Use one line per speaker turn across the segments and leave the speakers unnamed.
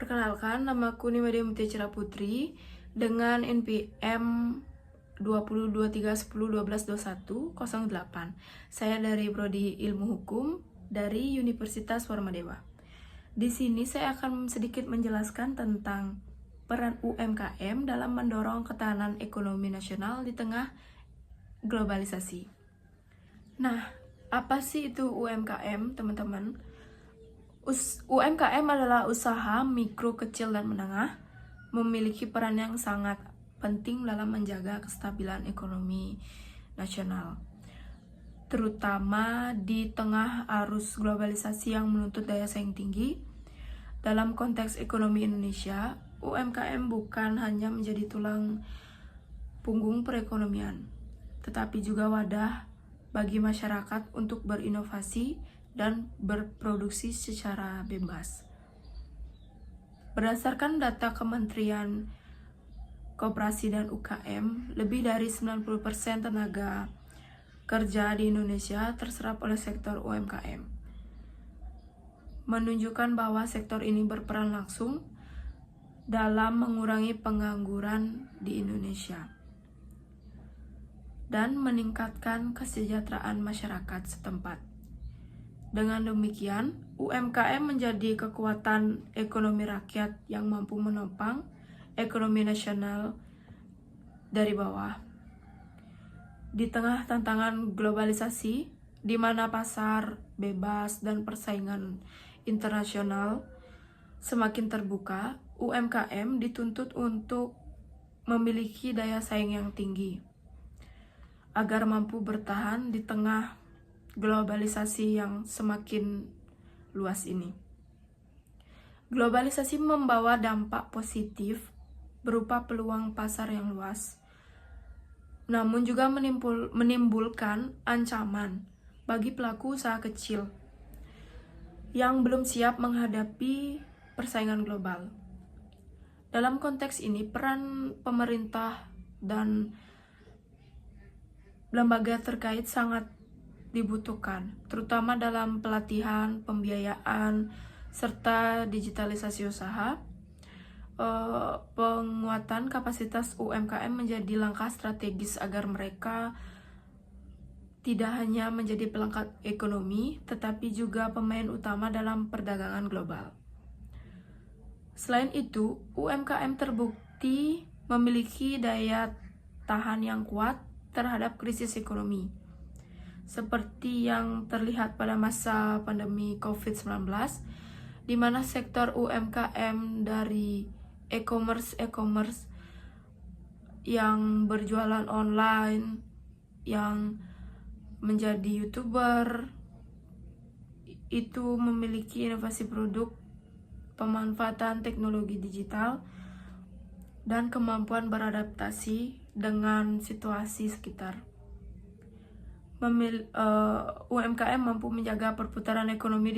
Perkenalkan, namaku Nimadia Mutia Cira Putri dengan NPM 202310122108. Saya dari Prodi Ilmu Hukum dari Universitas Warmadewa. Di sini saya akan sedikit menjelaskan tentang peran UMKM dalam mendorong ketahanan ekonomi nasional di tengah globalisasi. Nah, apa sih itu UMKM, teman-teman? UMKM adalah usaha mikro, kecil, dan menengah, memiliki peran yang sangat penting dalam menjaga kestabilan ekonomi nasional, terutama di tengah arus globalisasi yang menuntut daya saing tinggi. Dalam konteks ekonomi Indonesia, UMKM bukan hanya menjadi tulang punggung perekonomian, tetapi juga wadah bagi masyarakat untuk berinovasi dan berproduksi secara bebas. Berdasarkan data Kementerian Koperasi dan UKM, lebih dari 90% tenaga kerja di Indonesia terserap oleh sektor UMKM, menunjukkan bahwa sektor ini berperan langsung dalam mengurangi pengangguran di Indonesia dan meningkatkan kesejahteraan masyarakat setempat. Dengan demikian, UMKM menjadi kekuatan ekonomi rakyat yang mampu menopang ekonomi nasional dari bawah. Di tengah tantangan globalisasi, di mana pasar bebas dan persaingan internasional semakin terbuka, UMKM dituntut untuk memiliki daya saing yang tinggi agar mampu bertahan di tengah globalisasi yang semakin luas ini. Globalisasi membawa dampak positif berupa peluang pasar yang luas, namun juga menimbulkan ancaman bagi pelaku usaha kecil yang belum siap menghadapi persaingan global. Dalam konteks ini, peran pemerintah dan lembaga terkait sangat dibutuhkan, terutama dalam pelatihan, pembiayaan, serta digitalisasi usaha. Penguatan kapasitas UMKM menjadi langkah strategis agar mereka tidak hanya menjadi pelengkap ekonomi, tetapi juga pemain utama dalam perdagangan global. Selain itu, UMKM terbukti memiliki daya tahan yang kuat terhadap krisis ekonomi, seperti yang terlihat pada masa pandemi COVID-19, di mana sektor UMKM dari e-commerce yang berjualan online, yang menjadi YouTuber, itu memiliki inovasi produk, pemanfaatan teknologi digital, dan kemampuan beradaptasi dengan situasi sekitar. UMKM mampu menjaga perputaran ekonomi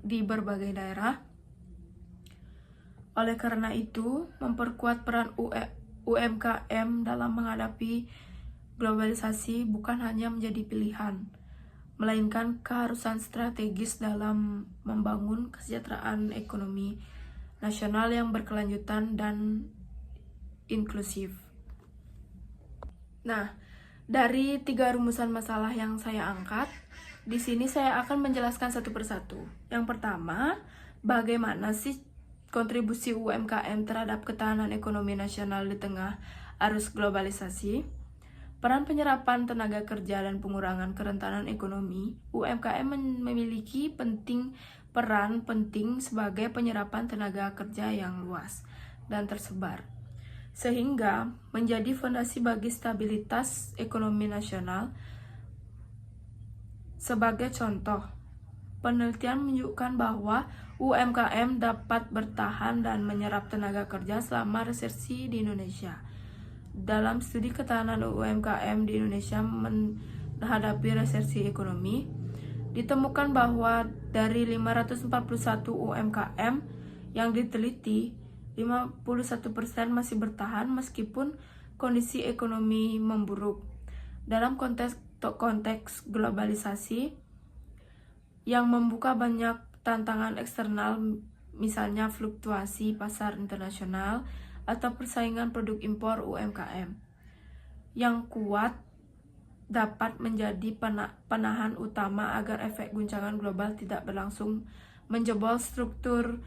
di berbagai daerah. Oleh karena itu, memperkuat peran UMKM dalam menghadapi globalisasi bukan hanya menjadi pilihan, melainkan keharusan strategis dalam membangun kesejahteraan ekonomi nasional yang berkelanjutan dan inklusif. Nah, dari 3 rumusan masalah yang saya angkat, di sini saya akan menjelaskan satu persatu. Yang pertama, bagaimana sih kontribusi UMKM terhadap ketahanan ekonomi nasional di tengah arus globalisasi? Peran penyerapan tenaga kerja dan pengurangan kerentanan ekonomi, UMKM memiliki peran penting sebagai penyerapan tenaga kerja yang luas dan tersebar, sehingga menjadi fondasi bagi stabilitas ekonomi nasional. Sebagai contoh, penelitian menunjukkan bahwa UMKM dapat bertahan dan menyerap tenaga kerja selama resesi di Indonesia. Dalam studi ketahanan UMKM di Indonesia menghadapi resesi ekonomi, ditemukan bahwa dari 541 UMKM yang diteliti, 51% masih bertahan meskipun kondisi ekonomi memburuk. Dalam konteks globalisasi yang membuka banyak tantangan eksternal, misalnya fluktuasi pasar internasional atau persaingan produk impor UMKM. Yang kuat dapat menjadi penahan utama agar efek guncangan global tidak berlangsung menjebol struktur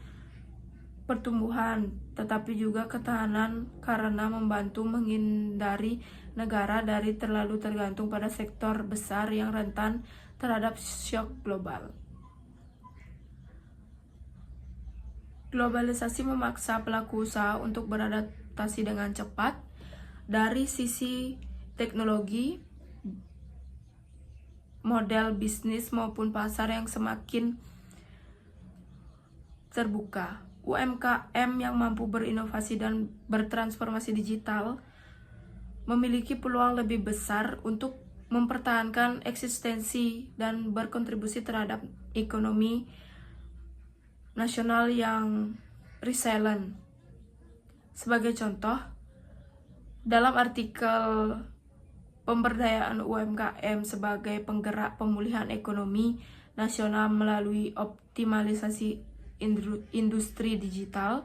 pertumbuhan, tetapi juga ketahanan karena membantu menghindari negara dari terlalu tergantung pada sektor besar yang rentan terhadap syok global. Globalisasi memaksa pelaku usaha untuk beradaptasi dengan cepat dari sisi teknologi, model bisnis maupun pasar yang semakin terbuka. UMKM yang mampu berinovasi dan bertransformasi digital memiliki peluang lebih besar untuk mempertahankan eksistensi dan berkontribusi terhadap ekonomi nasional yang resilient. Sebagai contoh, dalam artikel pemberdayaan UMKM sebagai penggerak pemulihan ekonomi nasional melalui optimalisasi industri digital,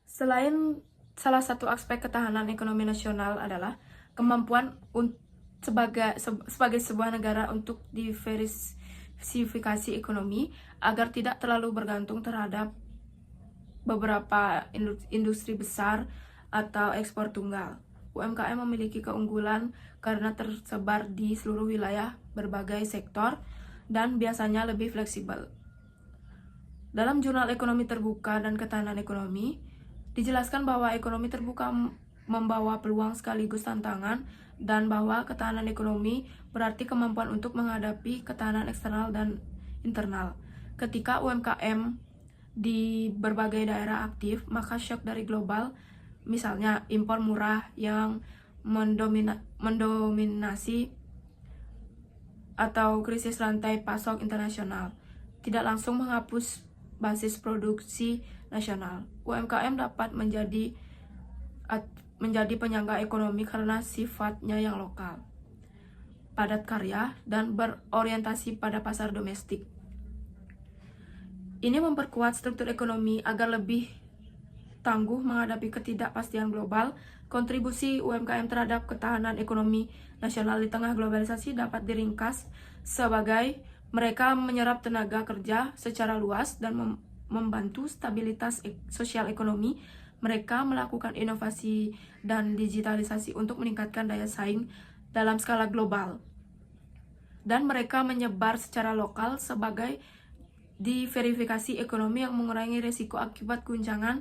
selain salah satu aspek ketahanan ekonomi nasional adalah kemampuan sebagai sebuah negara untuk diversifikasi ekonomi agar tidak terlalu bergantung terhadap beberapa industri besar atau ekspor tunggal. UMKM memiliki keunggulan karena tersebar di seluruh wilayah berbagai sektor dan biasanya lebih fleksibel. Dalam Jurnal Ekonomi Terbuka dan Ketahanan Ekonomi, dijelaskan bahwa ekonomi terbuka membawa peluang sekaligus tantangan dan bahwa ketahanan ekonomi berarti kemampuan untuk menghadapi ketahanan eksternal dan internal. Ketika UMKM di berbagai daerah aktif, maka shock dari global, misalnya impor murah yang mendominasi atau krisis rantai pasok internasional, tidak langsung menghapus basis produksi nasional. UMKM dapat menjadi penyangga ekonomi karena sifatnya yang lokal, padat karya, dan berorientasi pada pasar domestik. Ini memperkuat struktur ekonomi agar lebih tangguh menghadapi ketidakpastian global. Kontribusi UMKM terhadap ketahanan ekonomi nasional di tengah globalisasi dapat diringkas sebagai mereka menyerap tenaga kerja secara luas dan membantu stabilitas sosial ekonomi. Mereka melakukan inovasi dan digitalisasi untuk meningkatkan daya saing dalam skala global. Dan mereka menyebar secara lokal sebagai diverifikasi ekonomi yang mengurangi risiko akibat guncangan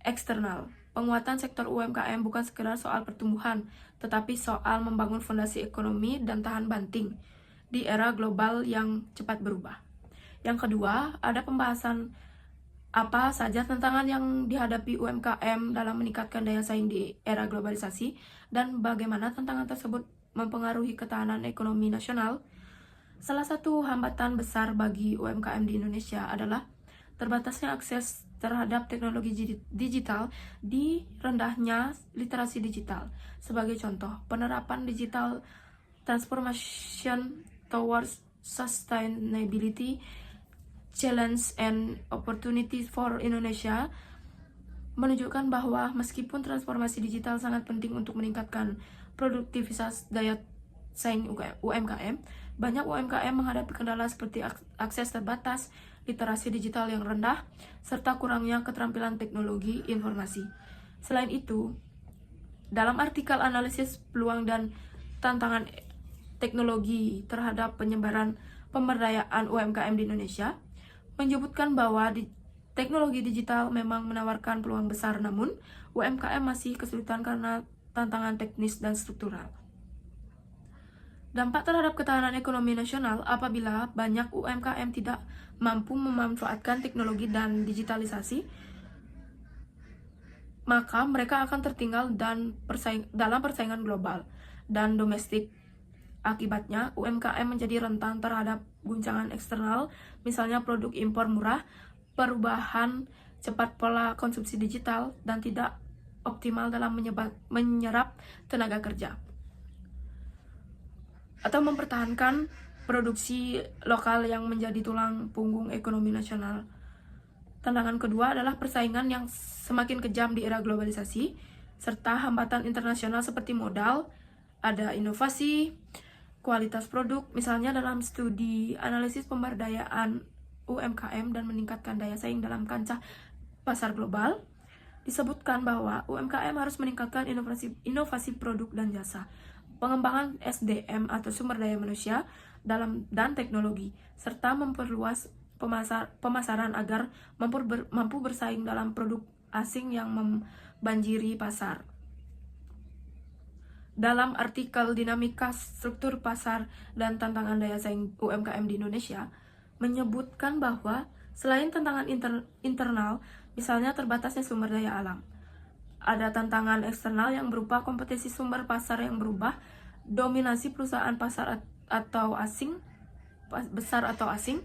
eksternal. Penguatan sektor UMKM bukan sekedar soal pertumbuhan, tetapi soal membangun fondasi ekonomi dan tahan banting di era global yang cepat berubah. Yang kedua, ada pembahasan apa saja tantangan yang dihadapi UMKM dalam meningkatkan daya saing di era globalisasi dan bagaimana tantangan tersebut mempengaruhi ketahanan ekonomi nasional. Salah satu hambatan besar bagi UMKM di Indonesia adalah terbatasnya akses terhadap teknologi digital di rendahnya literasi digital. Sebagai contoh, penerapan digital transformation towards sustainability challenge and opportunities for Indonesia menunjukkan bahwa meskipun transformasi digital sangat penting untuk meningkatkan produktivitas daya saing UMKM, banyak UMKM menghadapi kendala seperti akses terbatas, literasi digital yang rendah, serta kurangnya keterampilan teknologi informasi. Selain itu, dalam artikel analisis peluang dan tantangan teknologi terhadap penyebaran pemberdayaan UMKM di Indonesia, menyebutkan bahwa teknologi digital memang menawarkan peluang besar, namun UMKM masih kesulitan karena tantangan teknis dan struktural. Dampak terhadap ketahanan ekonomi nasional apabila banyak UMKM tidak mampu memanfaatkan teknologi dan digitalisasi, maka mereka akan tertinggal dalam persaingan global dan domestik. Akibatnya, UMKM menjadi rentan terhadap guncangan eksternal, misalnya produk impor murah, perubahan cepat pola konsumsi digital, dan tidak optimal dalam menyerap tenaga kerja atau mempertahankan produksi lokal yang menjadi tulang punggung ekonomi nasional. Tantangan kedua adalah persaingan yang semakin kejam di era globalisasi, serta hambatan internasional seperti modal, ada inovasi, kualitas produk, misalnya dalam studi analisis pemberdayaan UMKM dan meningkatkan daya saing dalam kancah pasar global, disebutkan bahwa UMKM harus meningkatkan inovasi produk dan jasa, pengembangan SDM atau sumber daya manusia dan teknologi, serta memperluas pemasaran agar mampu bersaing dalam produk asing yang membanjiri pasar. Dalam artikel Dinamika Struktur Pasar dan Tantangan Daya Saing UMKM di Indonesia, menyebutkan bahwa selain tantangan internal, misalnya terbatasnya sumber daya alam, ada tantangan eksternal yang berupa kompetisi sumber pasar yang berubah, dominasi perusahaan pasar besar atau asing,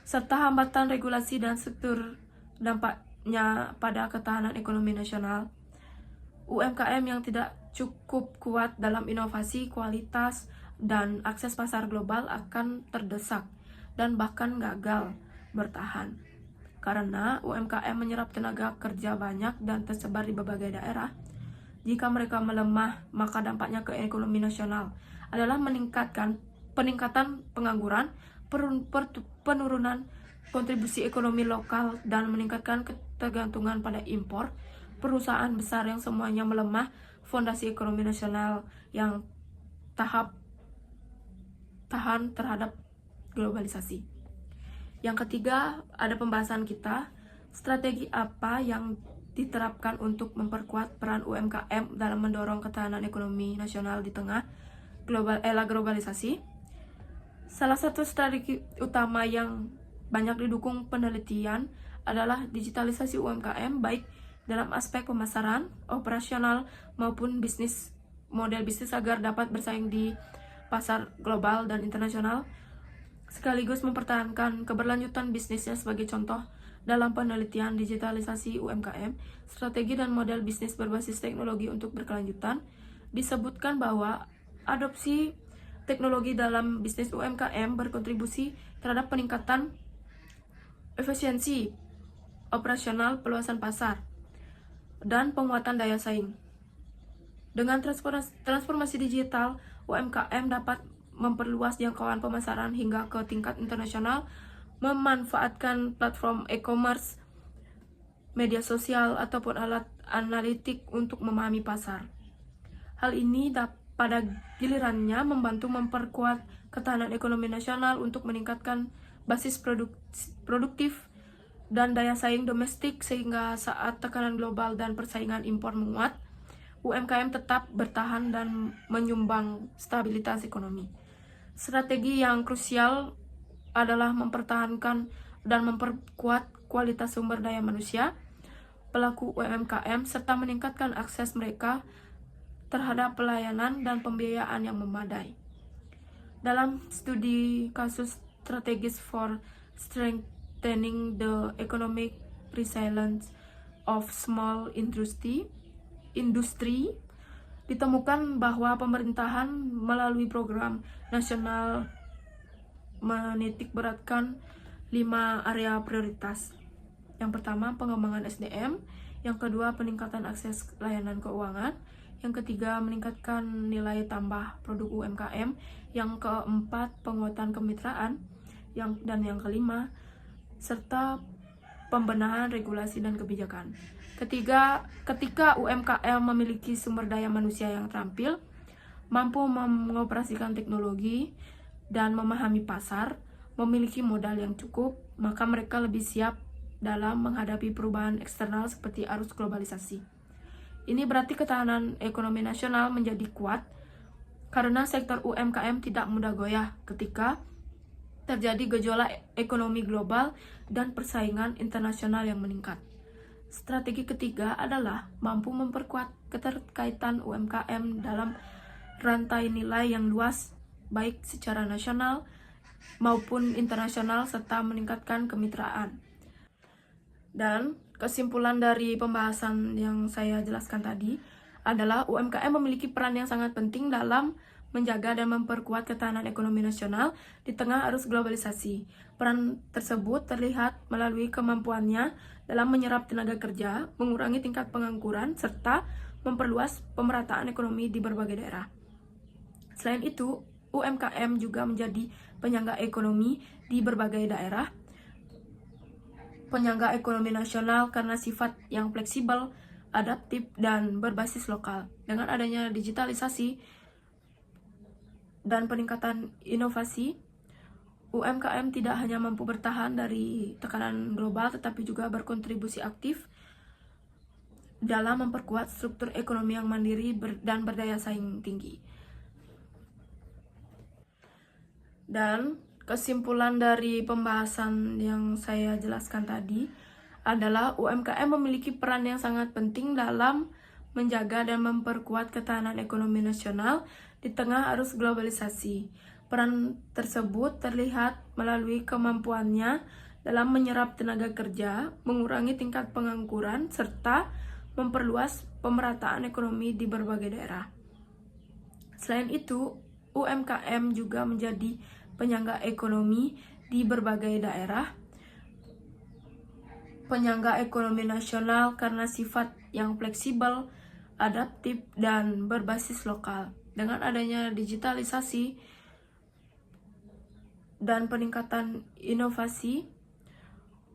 serta hambatan regulasi dan struktur dampaknya pada ketahanan ekonomi nasional. UMKM yang tidak cukup kuat dalam inovasi, kualitas, dan akses pasar global akan terdesak dan bahkan gagal bertahan. Karena UMKM menyerap tenaga kerja banyak dan tersebar di berbagai daerah, jika mereka melemah, maka dampaknya ke ekonomi nasional adalah peningkatan pengangguran, penurunan kontribusi ekonomi lokal, dan meningkatkan ketergantungan pada impor perusahaan besar yang semuanya melemah fondasi ekonomi nasional yang tahan terhadap globalisasi. Yang ketiga, ada pembahasan kita, strategi apa yang diterapkan untuk memperkuat peran UMKM dalam mendorong ketahanan ekonomi nasional di tengah era globalisasi. Salah satu strategi utama yang banyak didukung penelitian adalah digitalisasi UMKM, baik dalam aspek pemasaran, operasional, maupun model bisnis agar dapat bersaing di pasar global dan internasional, sekaligus mempertahankan keberlanjutan bisnisnya. Sebagai contoh, dalam penelitian digitalisasi UMKM, strategi dan model bisnis berbasis teknologi untuk berkelanjutan, disebutkan bahwa adopsi teknologi dalam bisnis UMKM berkontribusi terhadap peningkatan efisiensi operasional, peluasan pasar, dan penguatan daya saing. Dengan transformasi digital, UMKM dapat memperluas jangkauan pemasaran hingga ke tingkat internasional, memanfaatkan platform e-commerce, media sosial, ataupun alat analitik untuk memahami pasar. Hal ini pada gilirannya membantu memperkuat ketahanan ekonomi nasional untuk meningkatkan basis produktif dan daya saing domestik, sehingga saat tekanan global dan persaingan impor menguat, UMKM tetap bertahan dan menyumbang stabilitas ekonomi. Strategi yang krusial adalah mempertahankan dan memperkuat kualitas sumber daya manusia pelaku UMKM serta meningkatkan akses mereka terhadap pelayanan dan pembiayaan yang memadai. Dalam studi kasus strategis for strengthening the economic resilience of small industry, ditemukan bahwa pemerintahan melalui program nasional menitikberatkan 5 area prioritas. Yang pertama, pengembangan SDM. Yang kedua, peningkatan akses layanan keuangan. Yang ketiga, meningkatkan nilai tambah produk UMKM. Yang keempat, penguatan kemitraan. Dan yang kelima, serta pembenahan regulasi dan kebijakan. Ketika UMKM memiliki sumber daya manusia yang terampil, mampu mengoperasikan teknologi, dan memahami pasar, memiliki modal yang cukup, maka mereka lebih siap dalam menghadapi perubahan eksternal seperti arus globalisasi. Ini berarti ketahanan ekonomi nasional menjadi kuat karena sektor UMKM tidak mudah goyah ketika terjadi gejolak ekonomi global dan persaingan internasional yang meningkat. Strategi ketiga adalah mampu memperkuat keterkaitan UMKM dalam rantai nilai yang luas, baik secara nasional maupun internasional, serta meningkatkan kemitraan. Dan kesimpulan dari pembahasan yang saya jelaskan tadi adalah UMKM memiliki peran yang sangat penting dalam menjaga dan memperkuat ketahanan ekonomi nasional di tengah arus globalisasi. Peran tersebut terlihat melalui kemampuannya dalam menyerap tenaga kerja, mengurangi tingkat pengangguran, serta memperluas pemerataan ekonomi di berbagai daerah. Selain itu, UMKM juga menjadi penyangga ekonomi di berbagai daerah, penyangga ekonomi nasional karena sifat yang fleksibel, adaptif, dan berbasis lokal. Dengan adanya digitalisasi dan peningkatan inovasi, UMKM tidak hanya mampu bertahan dari tekanan global, tetapi juga berkontribusi aktif dalam memperkuat struktur ekonomi yang mandiri dan berdaya saing tinggi. Dan kesimpulan dari pembahasan yang saya jelaskan tadi adalah UMKM memiliki peran yang sangat penting dalam menjaga dan memperkuat ketahanan ekonomi nasional di tengah arus globalisasi. Peran tersebut terlihat melalui kemampuannya dalam menyerap tenaga kerja, mengurangi tingkat pengangguran, serta memperluas pemerataan ekonomi di berbagai daerah. Selain itu, UMKM juga menjadi penyangga ekonomi di berbagai daerah, penyangga ekonomi nasional karena sifat yang fleksibel, adaptif, dan berbasis lokal. Dengan adanya digitalisasi dan peningkatan inovasi,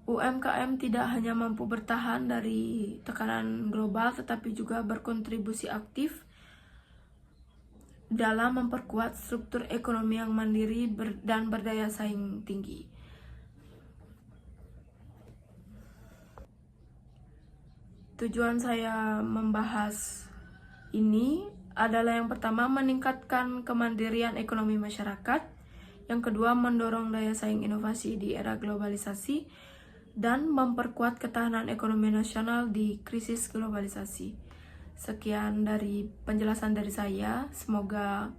UMKM tidak hanya mampu bertahan dari tekanan global, tetapi juga berkontribusi aktif dalam memperkuat struktur ekonomi yang mandiri dan berdaya saing tinggi. Tujuan saya membahas ini adalah yang pertama, meningkatkan kemandirian ekonomi masyarakat, yang kedua, mendorong daya saing inovasi di era globalisasi, dan memperkuat ketahanan ekonomi nasional di krisis globalisasi. Sekian dari penjelasan dari saya, semoga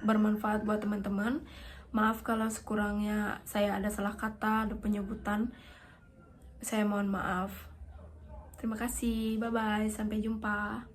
bermanfaat buat teman-teman. Maaf kalau sekurangnya saya ada salah kata, ada penyebutan, saya mohon maaf. Terima kasih, bye-bye, sampai jumpa.